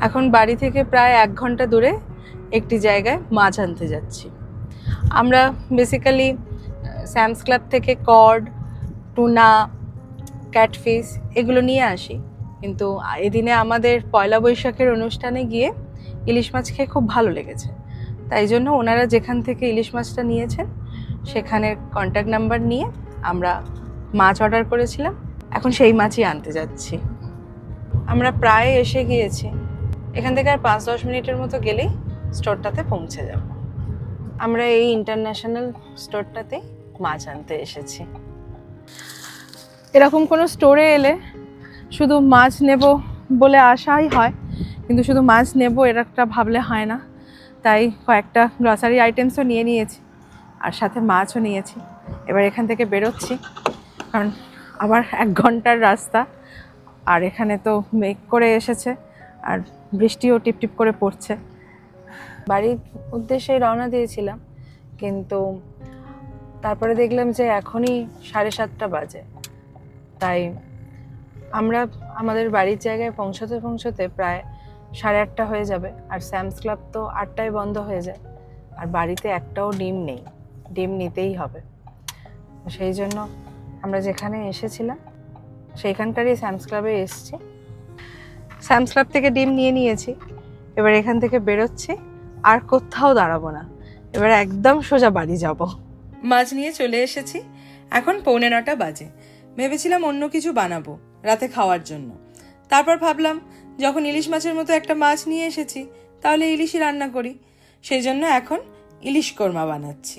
এখন বাড়ি থেকে প্রায় 1 ঘন্টা দূরে একটি জায়গায় মাছ আনতে যাচ্ছি। আমরা বেসিক্যালি স্যামস ক্লাব থেকে কড, টুনা, ক্যাটফিশ এগুলো নিয়ে আসি, কিন্তু এদিনে আমাদের পয়লা বৈশাখের অনুষ্ঠানে গিয়ে ইলিশ মাছ খেয়ে খুব ভালো লেগেছে। তাই জন্য ওনারা যেখান থেকে ইলিশ মাছটা নিয়েছেন সেখানের কন্ট্যাক্ট নাম্বার নিয়ে আমরা মাছ অর্ডার করেছিলাম। এখন সেই মাছই আনতে যাচ্ছি। আমরা প্রায় এসে গিয়েছি। এখান থেকে আর 5-10 মিনিটের মতো গেলেই স্টোরটাতে পৌঁছে যাব। আমরা এই ইন্টারন্যাশনাল স্টোরটাতে মাছ আনতে এসেছি। এরকম কোনো স্টোরে এলে শুধু মাছ নেব বলে আশাই হয়, কিন্তু শুধু মাছ নেব এরকমটা ভাবলে হয় না। তাই কয়েকটা গ্রসারি আইটেমসও নিয়ে নিয়েছি আর সাথে মাছও নিয়েছি। এবার এখান থেকে বেরোচ্ছি, কারণ আবার 1 ঘন্টার রাস্তা, আর এখানে তো মেঘ করে এসেছে আর বৃষ্টিও টিপটিপ করে পড়ছে। বাড়ির উদ্দেশ্যেই রওনা দিয়েছিলাম, কিন্তু তারপরে দেখলাম যে এখনই 7:30 বাজে। তাই আমরা আমাদের বাড়ির জায়গায় পৌঁছতে পৌঁছতে প্রায় 8:30 হয়ে যাবে। আর স্যামস ক্লাব তো 8টায় বন্ধ হয়ে যায়, আর বাড়িতে একটাও ডিম নেই, ডিম নিতেই হবে। সেই জন্য আমরা যেখানে এসেছিলাম সেইখানকারই স্যামস ক্লাবে এসেছি। স্যামস ক্লাব থেকে ডিম নিয়ে নিয়েছি। এবার এখান থেকে বেরোচ্ছি, আর কোথাও দাঁড়াবো না, এবার একদম সোজা বাড়ি যাব। মাছ নিয়ে চলে এসেছি। এখন 8:45 বাজে। ভেবেছিলাম অন্য কিছু বানাবো রাতে খাওয়ার জন্য। তারপর ভাবলাম যখন ইলিশ মাছের মতো একটা মাছ নিয়ে এসেছি তাহলে ইলিশই রান্না করি। সেই জন্য এখন ইলিশ কোরমা বানাচ্ছি।